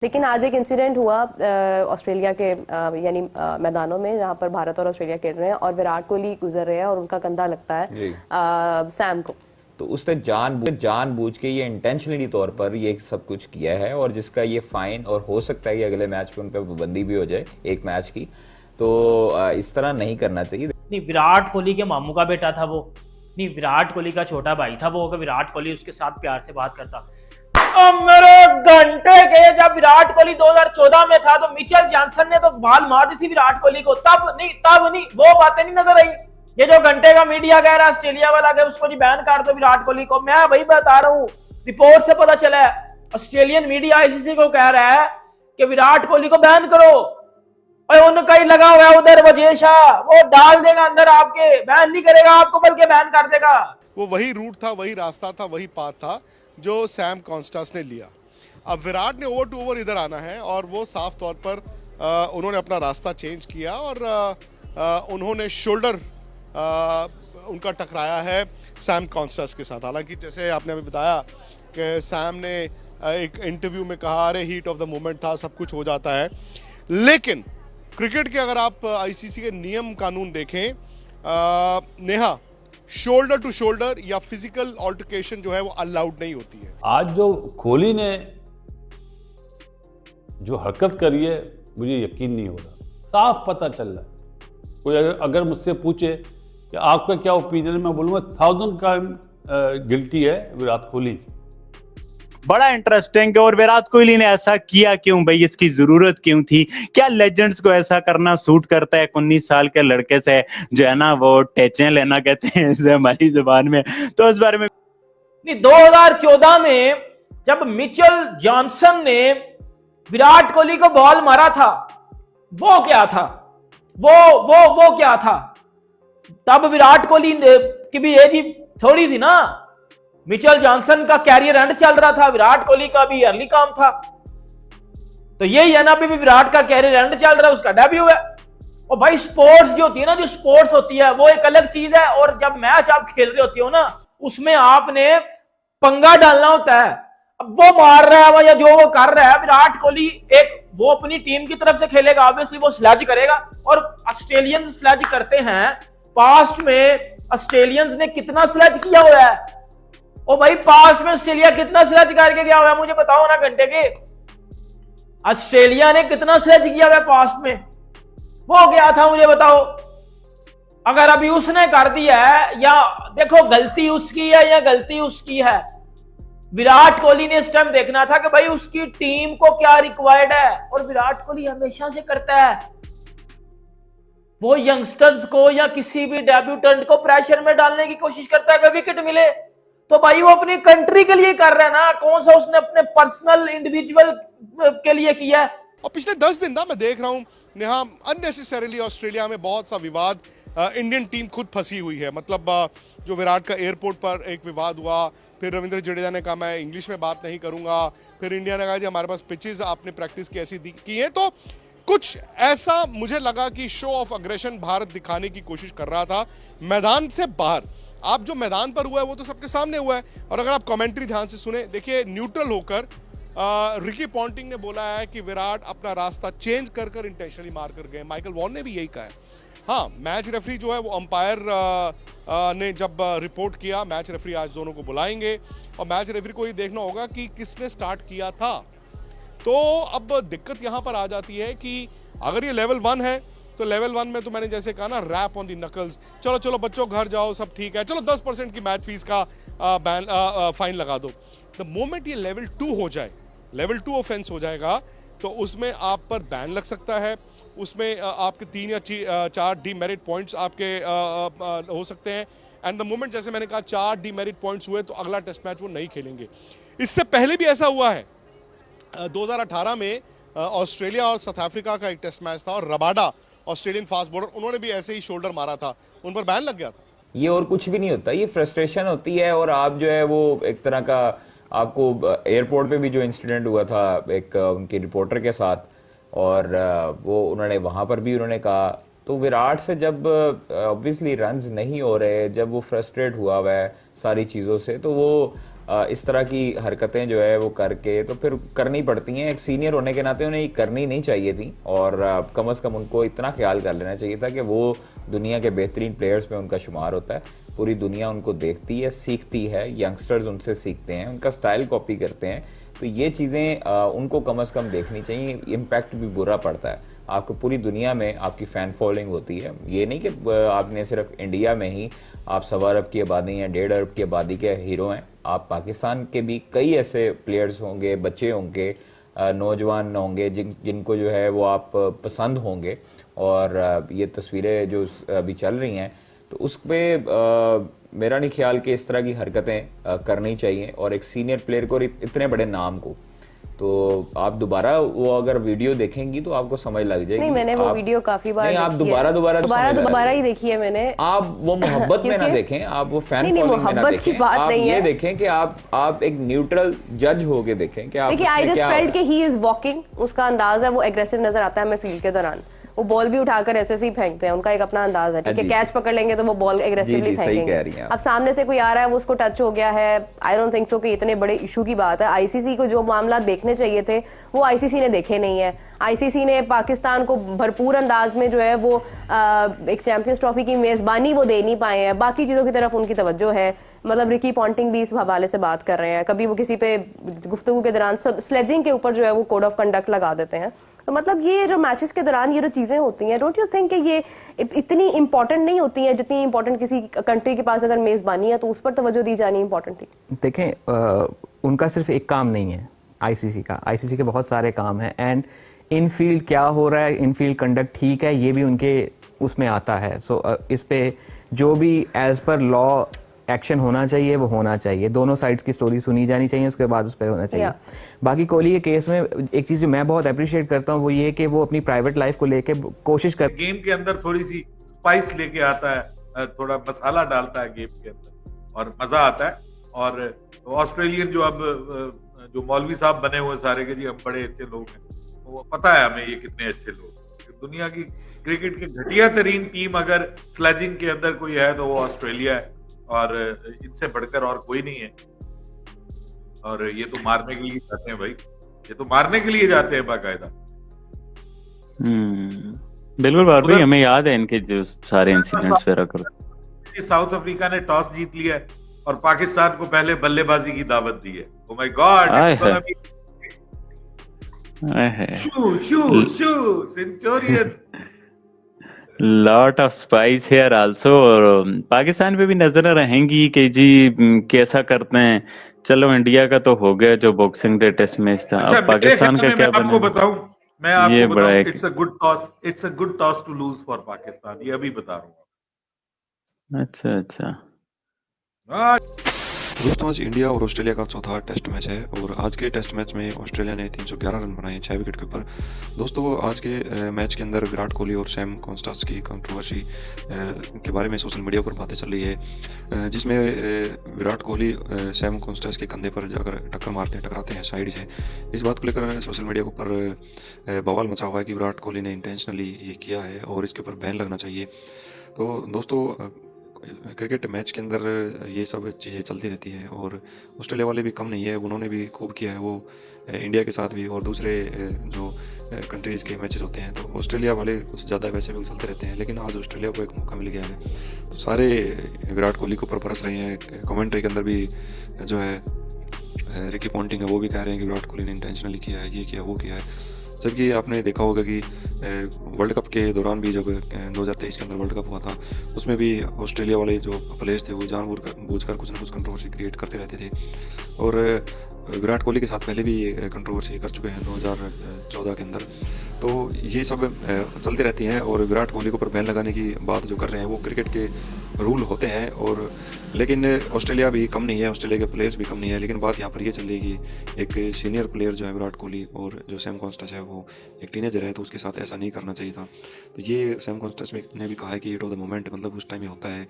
लेकिन आज एक इंसिडेंट हुआ ऑस्ट्रेलिया के यानी मैदानों में, जहां पर भारत और ऑस्ट्रेलिया खेल रहे हैं और विराट कोहली गुजर रहे हैं और उनका कंधा लगता है सैम को। तो उसने जानबूझ के ये इंटेंशनली तौर पर ये सब कुछ किया है, और जिसका ये फाइन, और हो सकता है कि अगले मैच पे उन पर पाबंदी भी हो जाए एक मैच की। तो इस तरह नहीं करना चाहिए। नहीं, विराट कोहली के मामू का बेटा था वो, नहीं विराट कोहली का छोटा भाई था वो। अगर विराट कोहली उसके साथ प्यार से बात करता, मेरे घंटे के जब विराट कोहली 2014 में था तो मिचेल जॉनसन ने तो बाल मार दी थी विराट कोहली को। तब नहीं वो बातें नहीं नजर आई। ये जो घंटे का मीडिया कह रहा है ऑस्ट्रेलिया वाला के उसको जी बैन कर दो विराट कोहली को, मैं वही बता रहा हूँ, रिपोर्ट से पता चला है ऑस्ट्रेलियन मीडिया आईसीसी को कह रहा है कि विराट कोहली को बैन करो। और उनका ही लगा हुआ है उधर वजेशा, वो डाल देगा अंदर, आपके बैन नहीं करेगा आपको बल्कि बैन कर देगा। वो वही रूट था, वही रास्ता था, वही पाथ था जो सैम कॉन्स्टास ने लिया। अब विराट ने ओवर टू ओवर इधर आना है और वो साफ तौर पर उन्होंने अपना रास्ता चेंज किया और उन्होंने शोल्डर उनका टकराया है सैम कॉन्स्टास के साथ। हालांकि जैसे आपने अभी बताया कि सैम ने एक इंटरव्यू में कहा अरे हीट ऑफ द मोमेंट था, सब कुछ हो जाता है। लेकिन क्रिकेट के अगर आप आईसीसी के नियम कानून देखें, नेहा, शोल्डर टू शोल्डर या फिजिकल ऑल्टरकेशन जो है वो अलाउड नहीं होती है। आज जो कोहली ने जो हरकत करी है मुझे यकीन नहीं हो रहा, साफ पता चल रहा है। कोई अगर मुझसे पूछे कि आपका क्या ओपिनियन है, मैं बोलूँगा 1000 का गिल्टी है विराट कोहली। बड़ा इंटरेस्टिंग है। और विराट कोहली ने ऐसा किया क्यों भाई, इसकी जरूरत क्यों थी? क्या लेजेंड्स को ऐसा करना सूट करता है? 19 साल के लड़के से जो है ना वो टेचें लेना कहते हैं इसे हमारी जुबान में, तो इस बारे में नहीं। 2014 में जब मिचेल जॉनसन ने विराट कोहली को बॉल मारा था, वो क्या था, वो क्या था? तब विराट कोहली की भी एज थोड़ी थी ना। मिचेल जॉनसन का कैरियर एंड चल रहा था, विराट कोहली का भी अर्ली काम था। तो यही है ना, अभी भी विराट का कैरियर एंड चल रहा है, उसका डेब्यू है। और भाई स्पोर्ट्स जो होती है ना, जो स्पोर्ट्स होती है वो एक अलग चीज है, और जब मैच आप खेल रहे होते हो ना उसमें आपने पंगा डालना होता है। अब वो मार रहा है या जो वो कर रहा है, विराट कोहली एक वो अपनी टीम की तरफ से खेलेगा, ऑब्वियसली वो स्लेज करेगा। और ऑस्ट्रेलियंस स्लेज करते हैं, पास्ट में ऑस्ट्रेलियंस ने कितना स्लेज किया हुआ है। ओ भाई पास्ट में ऑस्ट्रेलिया कितना स्लेज करके गया हुआ है, मुझे बताओ ना घंटे के। ऑस्ट्रेलिया ने कितना स्लेज किया हुआ है पास्ट में, वो गया था मुझे बताओ। अगर अभी उसने कर दिया है, या देखो गलती उसकी है या गलती उसकी है, विराट कोहली ने इस टाइम देखना था कि भाई उसकी टीम को क्या रिक्वायर्ड है। और विराट कोहली हमेशा से करता है, वो यंगस्टर्स को या किसी भी डेब्यूटेंट को प्रेशर में डालने की कोशिश करता है कि विकेट मिले। तो भाई वो अपनी कंट्री के लिए कर रहा है ना, कौन सा उसने अपने पर्सनल इंडिविजुअल के लिए किया है। और पिछले 10 दिन ना मैं देख रहा हूँ नेहा, अननेसेसरीली ऑस्ट्रेलिया में बहुत सा विवाद, इंडियन टीम खुद फंसी हुई है। मतलब जो विराट का एयरपोर्ट पर एक विवाद हुआ, फिर रविंद्र जडेजा ने कहा मैं इंग्लिश में बात नहीं करूंगा, फिर इंडिया ने कहा जी हमारे पास पिचेस आपने प्रैक्टिस की ऐसी की है। तो कुछ ऐसा मुझे लगा कि शो ऑफ अग्रेशन भारत दिखाने की कोशिश कर रहा था मैदान से बाहर। आप जो मैदान पर हुआ है वो तो सबके सामने हुआ है। और अगर आप कमेंट्री ध्यान से सुने, देखिए न्यूट्रल होकर रिकी पॉन्टिंग ने बोला है कि विराट अपना रास्ता चेंज कर इंटेंशनली मार कर गए। माइकल वॉन ने भी यही कहा है। हाँ, मैच रेफरी जो है वो अंपायर ने जब रिपोर्ट किया, मैच रेफरी आज दोनों को बुलाएंगे और मैच रेफरी को ये देखना होगा कि किसने स्टार्ट किया था। तो अब दिक्कत यहाँ पर आ जाती है कि अगर ये लेवल 1 है तो लेवल 1 में तो मैंने जैसे कहा ना, रैप ऑन दी नकल्स, चलो बच्चों घर जाओ सब ठीक है, चलो 10% की मैच फीस का फाइन लगा दो। द मोमेंट ये लेवल 2 हो जाए, लेवल 2 ऑफेंस हो जाएगा, तो उसमें आप पर बैन लग सकता है। उसमें आपके 3 या 4 डीमेरिट पॉइंट्स आपके हो सकते हैं। एंड द मोमेंट जैसे मैंने कहा 4 डीमेरिट पॉइंट्स हुए तो अगला टेस्ट मैच वो नहीं खेलेंगे। इससे पहले भी ऐसा हुआ है, 2018 में ऑस्ट्रेलिया और साउथ अफ्रीका का एक टेस्ट मैच था और रबाडा ऑस्ट्रेलियन फास्ट बॉलर, उन्होंने भी ऐसे ही शोल्डर मारा था, उन पर बैन लग गया था। ये और कुछ भी नहीं होता, ये फ्रस्ट्रेशन होती है। और आप जो है वो एक तरह का, आपको एयरपोर्ट पे भी जो इंसिडेंट हुआ था एक उनके रिपोर्टर के साथ, और वो उन्होंने वहां पर भी उन्होंने कहा, तो विराट से जब ऑब्वियसली रन्स नहीं हो रहे, जब वो फ्रस्ट्रेट हुआ है सारी चीज़ों से, तो वो इस तरह की हरकतें जो है वो करके तो फिर करनी पड़ती हैं। एक सीनियर होने के नाते उन्हें करनी नहीं चाहिए थी, और कम से कम उनको इतना ख्याल कर लेना चाहिए था कि वो दुनिया के बेहतरीन प्लेयर्स में उनका शुमार होता है। पूरी दुनिया उनको देखती है, सीखती है, यंगस्टर्स उनसे सीखते हैं, उनका स्टाइल कॉपी करते हैं। तो ये चीज़ें उनको कम से कम देखनी चाहिए। इम्पैक्ट भी बुरा पड़ता है, आपको पूरी दुनिया में आपकी फ़ैन फॉलोइंग होती है। ये नहीं कि आपने सिर्फ इंडिया में ही आप 1.25 अरब की आबादी हैं, 1.5 अरब की आबादी के हीरो हैं। आप पाकिस्तान के भी कई ऐसे प्लेयर्स होंगे, बच्चे होंगे, नौजवान होंगे जिनको जो है वो आप पसंद होंगे, और ये तस्वीरें जो अभी चल रही हैं तो उस पर मेरा नहीं ख्याल कि इस तरह की हरकतें करनी चाहिए। और एक सीनियर प्लेयर को, इतने बड़े नाम को, तो आप दोबारा वो अगर वीडियो देखेंगी तो आपको समझ लग जाएगी। नहीं, मैंने वो वीडियो काफी बार नहीं, आप देखी है। दोबारा ही देखी है मैंने। आप वो मोहब्बत में ना देखें, आप वो फैन नहीं, फॉलोइंग में ना मोहब्बत की देखें, बात आप नहीं ये है। देखें कि आप एक न्यूट्रल जज होके देखें कि आप देखिए, आई जस्ट फेल्ट कि ही इज वॉकिंग, उसका अंदाज है वो एग्रेसिव नजर आता है हमें फील्ड के दौरान। वो बॉल भी उठाकर ऐसे ही फेंकते हैं, उनका एक अपना अंदाज है। ठीक है, कैच पकड़ लेंगे तो वो बॉल एग्रेसिवली फेंकेंगे। अब सामने से कोई आ रहा है, वो उसको टच हो गया है, आई डोंट थिंक सो कि इतने बड़े इशू की बात है। आईसीसी को जो मामला देखने चाहिए थे वो आईसीसी ने देखे नहीं है। आईसीसी ने पाकिस्तान को भरपूर अंदाज में जो है वो एक चैंपियंस ट्रॉफी की मेजबानी वो दे नहीं पाए हैं। बाकी चीजों की तरफ उनकी तवज्जो है। मतलब रिकी पॉन्टिंग भी इस हवाले से बात कर रहे हैं, कभी वो किसी पे गुफ्तगू के दौरान स्लेजिंग के ऊपर जो है वो कोड ऑफ कंडक्ट लगा देते हैं। तो मतलब ये जो मैचेस के दौरान ये जो चीजें होती हैं, डोंट यू थिंक कि ये इतनी इंपॉर्टेंट नहीं होती हैं जितनी इंपॉर्टेंट किसी कंट्री के पास अगर मेजबानी है तो उस पर तवज्जो दी जानी इंपॉर्टेंट थी। देखें, उनका सिर्फ एक काम नहीं है आईसीसी का, आईसीसी के बहुत सारे काम हैं। एंड इन फील्ड क्या हो रहा है, इन फील्ड कंडक्ट ठीक है, ये भी उनके उसमें आता है। सो इस पे जो भी एज पर लॉ एक्शन होना चाहिए वो होना चाहिए। दोनों साइड्स की स्टोरी सुनी जानी चाहिए, उसके बाद उस पर होना चाहिए। बाकी कोहली के केस में एक चीज जो मैं बहुत अप्रिशिएट करता हूँ वो ये कि वो अपनी प्राइवेट लाइफ को लेके कोशिश कर, गेम के अंदर थोड़ी सी स्पाइस लेके आता है, थोड़ा मसाला डालता है गेम के अंदर और मजा आता है। और ऑस्ट्रेलियन जो अब जो मौलवी साहब बने हुए सारे के, जी हम बड़े अच्छे लोग हैं, वो पता है हमें ये कितने अच्छे लोग। दुनिया की क्रिकेट की घटिया तरीन टीम अगर स्लेजिंग के अंदर कोई है तो वो ऑस्ट्रेलिया है, और इनसे बढ़कर और कोई नहीं है। और ये तो मारने के लिए जाते हैं भाई, ये तो मारने के लिए जाते हैं बाकायदा। बिल्कुल बात भाई, हमें याद है इनके जो सारे इंसिडेंट्स वगैरह कर। साउथ अफ्रीका ने टॉस जीत लिया है और पाकिस्तान को पहले बल्लेबाजी की दावत दी है। Oh my God, Centurion, lot of spice here also. और पाकिस्तान पे भी नजर रहेंगी कि जी कैसा करते हैं। चलो इंडिया का तो हो गया जो बॉक्सिंग डे टेस्ट मैच था। अच्छा, अब पाकिस्तान का क्या बना? आपको बताऊं, मैं आपको ये बताऊं, बड़ा it's a good toss to lose for Pakistan, ये अभी बता रहा हूँ। अच्छा। दोस्तों, आज इंडिया और ऑस्ट्रेलिया का चौथा टेस्ट मैच है और आज के टेस्ट मैच में ऑस्ट्रेलिया ने 311 रन बनाए 6 विकेट के ऊपर। दोस्तों, आज के मैच के अंदर विराट कोहली और सैम कॉन्स्टास की कंट्रोवर्सी के बारे में सोशल मीडिया पर बातें चल रही है, जिसमें विराट कोहली सैम कॉन्स्टास के कंधे पर जाकर टकराते हैं साइड से। इस बात को लेकर सोशल मीडिया के ऊपर बवाल मचा हुआ है कि विराट कोहली ने इंटेंशनली ये किया है और इसके ऊपर बैन लगना चाहिए। तो दोस्तों, क्रिकेट मैच के अंदर ये सब चीज़ें चलती रहती है और ऑस्ट्रेलिया वाले भी कम नहीं है, उन्होंने भी खूब किया है। वो इंडिया के साथ भी और दूसरे जो कंट्रीज़ के मैचेस होते हैं तो ऑस्ट्रेलिया वाले कुछ ज़्यादा वैसे भी उछलते रहते हैं, लेकिन आज ऑस्ट्रेलिया को एक मौका मिल गया है तो सारे विराट कोहली को ऊपर बरस रहे हैं। कमेंट्री के अंदर भी जो है रिकी पॉन्टिंग है, वो भी कह रहे हैं कि विराट कोहली ने इंटेंशनली किया है, ये किया वो किया है। जबकि आपने देखा होगा कि वर्ल्ड कप के दौरान भी जब 2023 के अंदर वर्ल्ड कप हुआ था उसमें भी ऑस्ट्रेलिया वाले जो प्लेयर्स थे वो जानबूझकर कुछ ना कुछ कंट्रोवर्सी क्रिएट करते रहते थे। और विराट कोहली के साथ पहले भी कंट्रोवर्सी कर चुके हैं 2014 के अंदर। तो ये सब चलती रहती हैं और विराट कोहली को ऊपर बैन लगाने की बात जो कर रहे हैं वो क्रिकेट के रूल होते हैं। और लेकिन ऑस्ट्रेलिया भी कम नहीं है, ऑस्ट्रेलिया के प्लेयर्स भी कम नहीं है, लेकिन बात यहाँ पर ये चल रही है कि एक सीनियर प्लेयर जो है विराट कोहली और जो सैम कॉन्स्टास है वो एक टीनेजर है तो उसके साथ ऐसा नहीं करना चाहिए था। तो ये सैम कॉन्स्टास ने भी कहा है कि इट ऑफ द मोमेंट, मतलब उस टाइम में होता है।